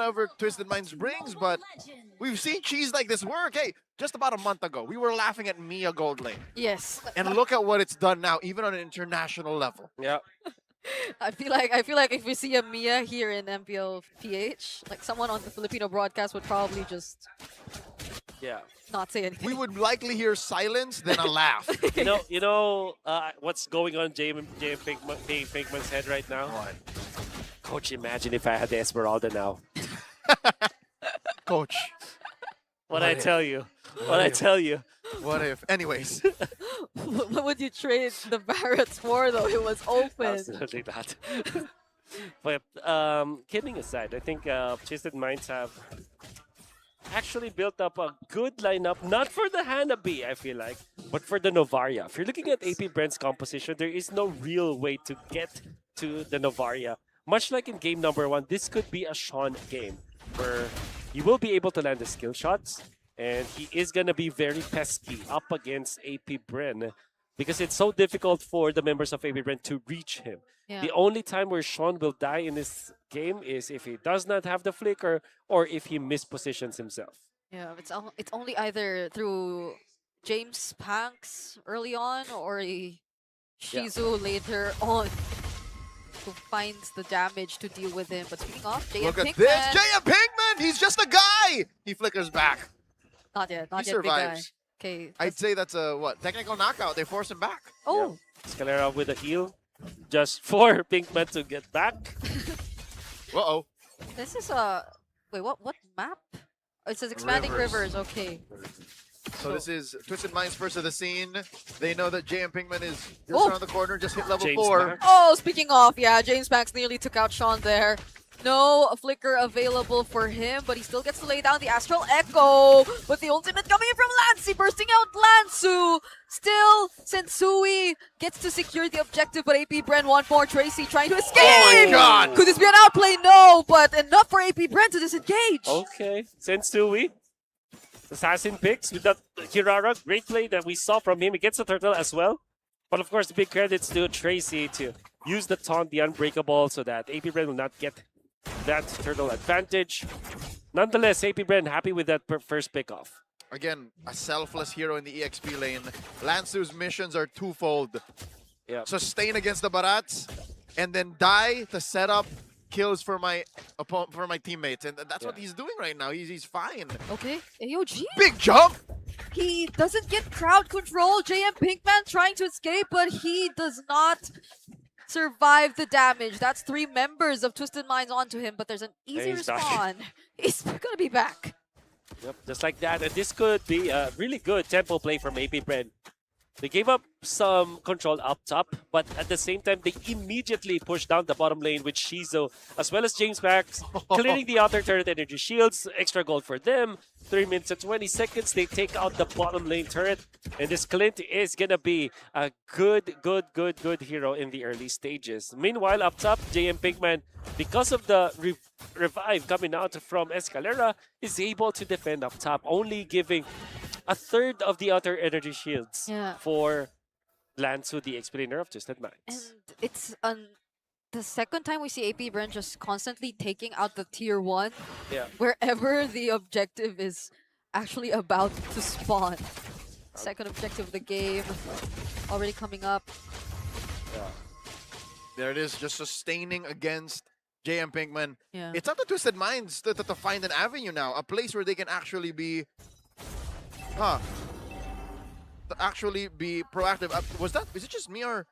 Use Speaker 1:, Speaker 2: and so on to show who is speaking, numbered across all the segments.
Speaker 1: whatever Twisted Minds brings, but we've seen cheese like this work. Hey, just about a month ago, we were laughing at Mia Gold Lane.
Speaker 2: Yes.
Speaker 1: And look at what it's done now, even on an international level.
Speaker 3: Yeah.
Speaker 2: I feel like if we see a Mia here in MPL PH, like someone on the Filipino broadcast would probably just
Speaker 3: Yeah.
Speaker 2: not say anything.
Speaker 1: We would likely hear silence, then a laugh.
Speaker 3: What's going on in Pinkman's head right now?
Speaker 1: What?
Speaker 3: Coach, imagine if I had the Esmeralda now.
Speaker 1: Coach,
Speaker 3: What
Speaker 1: What
Speaker 3: I
Speaker 1: if?
Speaker 3: tell you.
Speaker 1: What
Speaker 3: What I
Speaker 1: if?
Speaker 3: tell you.
Speaker 1: what if? Anyways,
Speaker 2: What would you trade the Barretts for though? It was open.
Speaker 3: Absolutely not. But kidding aside, I think Twisted Minds have actually built up a good lineup, not for the Hanabi, I feel like, but for the Novaria. If you're looking at AP Bren's composition, there is no real way to get to the Novaria. Much like in game number 1, this could be a Sean game where you will be able to land the skill shots, and he is going to be very pesky up against AP Bren because it's so difficult for the members of AP Bren to reach him.
Speaker 2: Yeah.
Speaker 3: The only time where Sean will die in this game is if he does not have the flicker or if he mispositions himself.
Speaker 2: Yeah, it's only either through James Panks early on or a Shizu later on who finds the damage to deal with him. But speaking of, JM
Speaker 1: look at
Speaker 2: Pinkman,
Speaker 1: this. J.M. Pinkman, he's just a guy. He flickers back.
Speaker 2: not yet, not
Speaker 1: He
Speaker 2: yet, big guy.
Speaker 1: survives.
Speaker 2: Okay.
Speaker 1: I'd say that's a, what, technical knockout. They force him back.
Speaker 2: Oh,
Speaker 3: Scalera with a heal just for Pinkman to get back.
Speaker 1: Uh-oh.
Speaker 2: this is a wait. What map? Oh, it says expanding
Speaker 1: Rivers.
Speaker 2: rivers. Okay.
Speaker 1: So this is Twisted Minds first of the scene. They know that J.M. Pinkman is just
Speaker 2: Oh.
Speaker 1: around the corner, just hit level
Speaker 3: James
Speaker 1: 4.
Speaker 3: Mack.
Speaker 2: Oh, speaking of, yeah, James Banks nearly took out Sean there. No flicker available for him, but he still gets to lay down the Astral Echo. But the ultimate coming in from Lancey, bursting out Lansu. Still, Sensui gets to secure the objective, but AP Bren one more. Tracy trying to escape.
Speaker 1: Oh my God.
Speaker 2: Could this be an outplay? No, but enough for AP Bren to disengage.
Speaker 3: Okay, Sensui. Assassin picks with that Kirara. Great play that we saw from him. He gets the turtle as well. But of course, big credits to Tracy to use the taunt, the unbreakable, so that AP Bren will not get that turtle advantage. Nonetheless, AP Bren happy with that first pickoff.
Speaker 1: Again, a selfless hero in the EXP lane. Lansu's missions are twofold.
Speaker 3: Yeah.
Speaker 1: Sustain against the Barats, and then die to set up kills for my teammates. And that's what
Speaker 3: Yeah.
Speaker 1: he's doing right now. He's fine.
Speaker 2: Okay, AOG.
Speaker 1: Big jump!
Speaker 2: He doesn't get crowd control. JM Pinkman trying to escape, but he does not survive the damage. That's 3 members of Twisted Minds onto him, but there's an easy
Speaker 3: he's dying.
Speaker 2: respawn. He's gonna be back.
Speaker 3: Yep, just like that. And this could be a really good tempo play from AP Bren. They gave up some control up top, but at the same time, they immediately pushed down the bottom lane with Shizo, as well as James Max, clearing the outer turret energy shields. Extra gold for them. 3 minutes and 20 seconds, they take out the bottom lane turret. And this Clint is going to be a good hero in the early stages. Meanwhile, up top, JM Pinkman, because of the revive coming out from Escalera, is able to defend up top, only giving a third of the outer energy shields
Speaker 2: Yeah.
Speaker 3: for Lansu, the explainer of Twisted
Speaker 2: And
Speaker 3: Minds.
Speaker 2: it's the second time we see AP Bren just constantly taking out the tier 1
Speaker 3: Yeah.
Speaker 2: wherever the objective is actually about to spawn. Second objective of the game already coming up.
Speaker 1: There it is, just sustaining against J.M. Pinkman.
Speaker 2: Yeah.
Speaker 1: It's up to Twisted Minds to find an avenue now, a place where they can actually be, to actually be proactive. Is it just me or?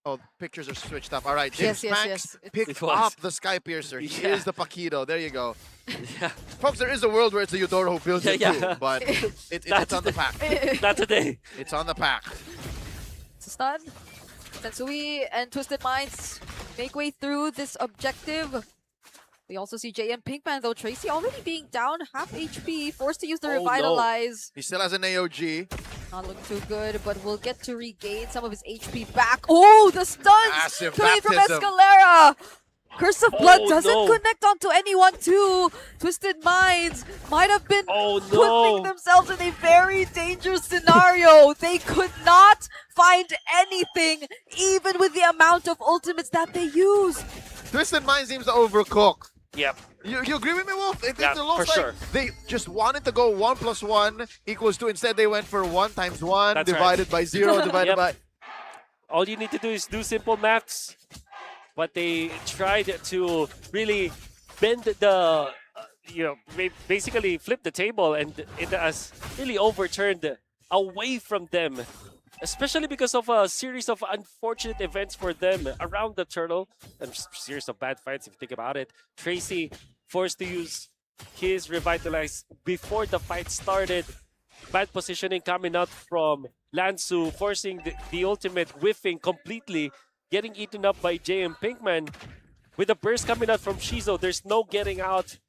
Speaker 1: Oh, pictures are switched up. All right, James
Speaker 2: Yes,
Speaker 1: Max
Speaker 2: yes.
Speaker 1: picked
Speaker 3: It was.
Speaker 1: up the Sky Piercer. He
Speaker 3: Yeah.
Speaker 1: is the Paquido. There you go.
Speaker 3: Yeah,
Speaker 1: Folks, there is a world where it's the Eudora who builds it
Speaker 3: Yeah,
Speaker 1: too,
Speaker 3: yeah.
Speaker 1: but it's
Speaker 3: That's
Speaker 1: on the pack.
Speaker 3: not today.
Speaker 1: It's on the pack.
Speaker 2: It's a stun. Sensui and Twisted Minds make way through this objective. We also see JM Pinkman though. Tracy already being down half HP, forced to use the
Speaker 3: Oh, no.
Speaker 2: Revitalize.
Speaker 1: He still has an AOG.
Speaker 2: Not looking too good, but will get to regain some of his HP back. Oh, the stuns
Speaker 1: Massive
Speaker 2: coming from
Speaker 1: baptism.
Speaker 2: Escalera. Curse of Blood
Speaker 3: Oh,
Speaker 2: doesn't
Speaker 3: no.
Speaker 2: connect onto anyone too. Twisted Minds might have been
Speaker 3: Oh
Speaker 2: putting
Speaker 3: no!
Speaker 2: themselves in a very dangerous scenario. They could not find anything, even with the amount of ultimates that they use.
Speaker 1: Twisted Mind seems to overcook.
Speaker 3: Yep.
Speaker 1: You agree with me, Wolf?
Speaker 3: Yeah,
Speaker 1: It looks
Speaker 3: for
Speaker 1: like
Speaker 3: sure.
Speaker 1: they just wanted to go 1 + 1 = 2. Instead, they went for 1 × 1
Speaker 3: That's right.
Speaker 1: divided by 0 divided
Speaker 3: Yep.
Speaker 1: by.
Speaker 3: All you need to do is do simple maths. But they tried to really bend the, basically flip the table, and it has really overturned away from them. Especially because of a series of unfortunate events for them around the turtle, and series of bad fights if you think about it. Tracy forced to use his Revitalize before the fight started. Bad positioning coming out from Lansu, forcing the ultimate whiffing completely, getting eaten up by JM Pinkman. With a burst coming out from Shizo, there's no getting out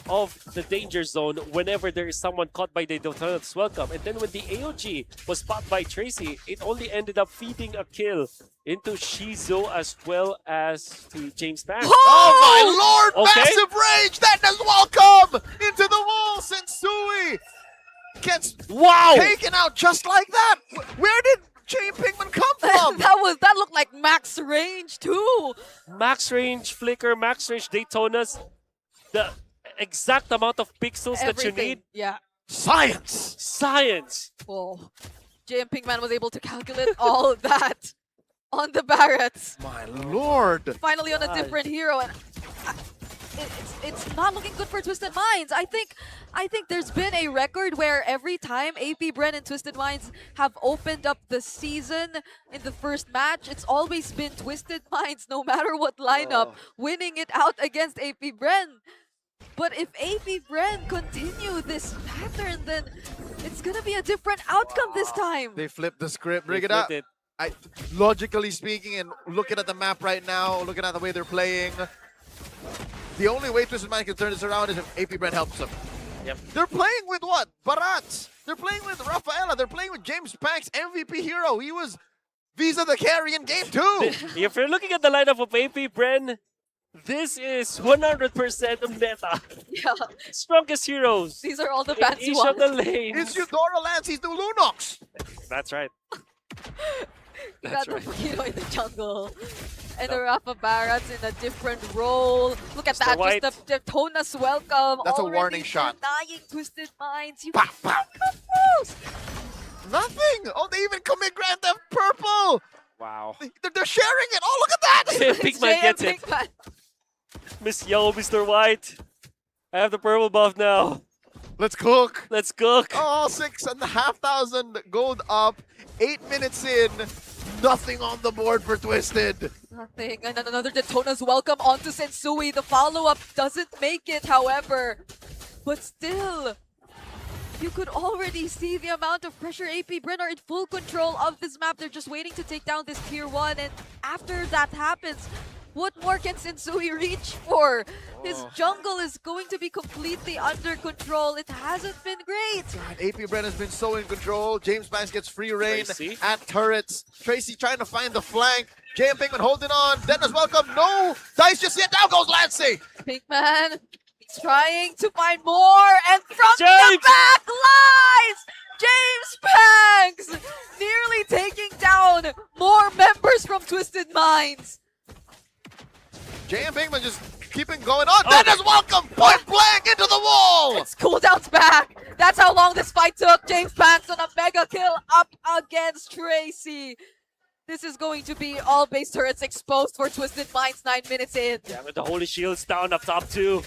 Speaker 3: of the danger zone whenever there is someone caught by the Donuts Welcome. And then when the AOG was spotted by Tracy, it only ended up feeding a kill into Shizo as well as to James Pan.
Speaker 1: Oh my lord!
Speaker 3: Okay.
Speaker 1: Massive rage! That does welcome into the wall! Sensui gets taken out just like that! Where did Jane Pinkman come from?
Speaker 2: that looked like max range too.
Speaker 3: Max range flicker, max range Daytonas. The exact amount of pixels that you
Speaker 2: Everything.
Speaker 3: need.
Speaker 2: Yeah.
Speaker 1: Science!
Speaker 2: Whoa. JM Pinkman was able to calculate all of that on the Barretts.
Speaker 1: My lord!
Speaker 2: Finally on a different hero, and it's not looking good for Twisted Minds. I think there's been a record where every time AP Bren and Twisted Minds have opened up the season in the first match, it's always been Twisted Minds, no matter what lineup, winning it out against AP Bren. But if AP Bren continue this pattern, then it's gonna be a different outcome this time.
Speaker 1: They flipped the script.
Speaker 3: They
Speaker 1: Bring it up.
Speaker 3: flipped it.
Speaker 1: Logically speaking, and looking at the map right now, looking at the way they're playing, the only way Twisted Mind can turn this around is if AP Bren helps them.
Speaker 3: Yep.
Speaker 1: They're playing with what? Barats. They're playing with Rafaela. They're playing with James Pank's MVP hero. He was Visa the carry in game 2.
Speaker 3: If you're looking at the lineup of AP Bren, this is 100% meta.
Speaker 2: Yeah,
Speaker 3: Strongest heroes
Speaker 2: these are all the
Speaker 3: in
Speaker 2: fancy
Speaker 3: each of
Speaker 2: ones.
Speaker 3: the lanes.
Speaker 1: It's Eudora Lancey's new Lunox.
Speaker 3: That's right.
Speaker 2: You
Speaker 3: That's
Speaker 2: got
Speaker 3: right.
Speaker 2: the Fukino in the jungle. And the Rafa Barats in a different role. Look at
Speaker 3: Mr.
Speaker 2: that,
Speaker 3: White.
Speaker 2: just the Daytona's welcome.
Speaker 1: That's a
Speaker 2: already
Speaker 1: warning shot.
Speaker 2: Denying Twisted Minds. You
Speaker 1: Pow, pow.
Speaker 2: confused.
Speaker 1: Nothing. Oh, they even commit Grand Theft Purple.
Speaker 3: Wow.
Speaker 1: They're sharing it. Oh, look at that.
Speaker 3: Pinkman
Speaker 2: JM
Speaker 3: gets it.
Speaker 2: Pinkman.
Speaker 3: Miss Yellow, Mr. White. I have the purple buff now.
Speaker 1: Let's cook.
Speaker 3: Let's cook.
Speaker 1: Oh, 6,500 gold up. 8 minutes in. Nothing on the board for Twisted.
Speaker 2: Nothing. And then another Daytona's welcome onto Sensui. The follow-up doesn't make it, however. But still, you could already see the amount of pressure AP Bren are in full control of this map. They're just waiting to take down this tier 1. And after that happens, what more can Sensui reach for? His jungle is going to be completely under control. It hasn't been great.
Speaker 1: AP Bren has been so in control. James Banks gets free reign
Speaker 3: Tracy.
Speaker 1: at turrets. Tracy trying to find the flank. JM Pinkman holding on. Dennis welcome. No dice just yet. Down goes Lancey.
Speaker 2: Pinkman is trying to find more. And from the
Speaker 3: James!
Speaker 2: back lines, James Banks nearly taking down more members from Twisted Minds.
Speaker 1: JM Pinkman just keeping going on. Dennis welcome. Point blank into the wall.
Speaker 2: It's cooldown's back. That's how long this fight took. James Banks on a mega kill up against Tracy. This is going to be all base turrets exposed for Twisted Minds 9 minutes in.
Speaker 3: Yeah, with the Holy Shields down up top too.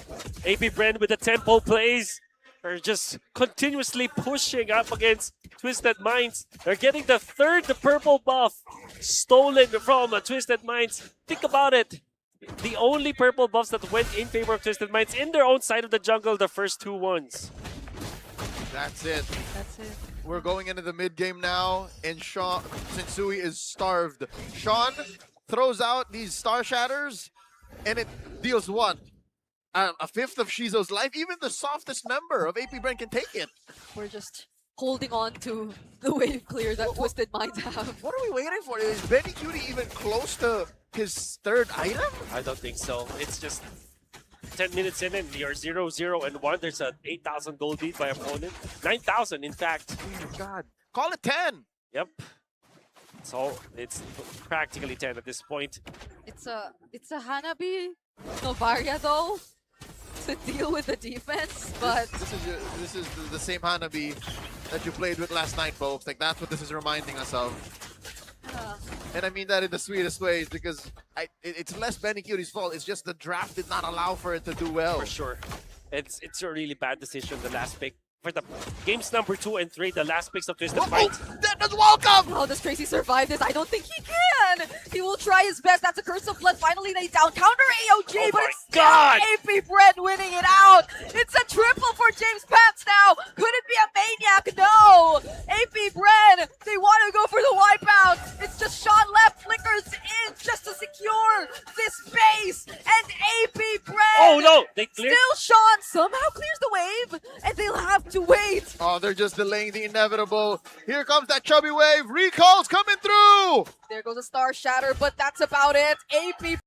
Speaker 3: AP Bren with the tempo plays are just continuously pushing up against Twisted Minds. They're getting the third purple buff stolen from Twisted Minds. Think about it. The only purple buffs that went in favor of Twisted Minds in their own side of the jungle, the first 2 ones.
Speaker 1: That's it.
Speaker 2: That's it.
Speaker 1: We're going into the mid game now, and Sensui is starved. Sean throws out these Star Shatters, and it deals what? A fifth of Shizo's life. Even the softest member of AP Bren can take it.
Speaker 2: We're just holding on to the wave clear that Twisted Minds have.
Speaker 1: What are we waiting for? Is Benny Cutie even close to his third item?
Speaker 3: I don't think so. It's just 10 minutes in and you're 0-0-1. There's an 8,000 gold lead by opponent. 9,000 in fact.
Speaker 1: Oh my god. Call it 10.
Speaker 3: Yep. So it's practically 10 at this point.
Speaker 2: It's a Hanabi Novaria though. to deal with the defense, but
Speaker 1: This is the same Hanabi that you played with last night, folks. Like, that's what this is reminding us of. And I mean that in the sweetest ways, because it's less Benny Curie's fault. It's just the draft did not allow for it to do well.
Speaker 3: For sure. It's a really bad decision, the last pick. For the games number 2 and 3, the last picks of Twisted Fight.
Speaker 1: That does welcome!
Speaker 2: how does Tracy survive this? I don't think he can! He will try his best. That's a Curse of Blood finally laid down. Counter AOG,
Speaker 3: Oh
Speaker 2: but
Speaker 3: my
Speaker 2: it's still
Speaker 3: God!
Speaker 2: AP Bren winning it out! It's a triple for James Pats now! Could it be a Maniac? No! AP Bren, they want to go for the wipeout! It's just Sean left, flickers in just to secure this base! And AP Bren!
Speaker 3: Oh no! They cleared.
Speaker 2: Still Sean somehow clears the wave, and they'll have to wait!
Speaker 1: Oh, they're just delaying the inevitable. Here comes that chubby wave. Recalls coming through!
Speaker 2: There goes a Star Shatter, but that's about it. AP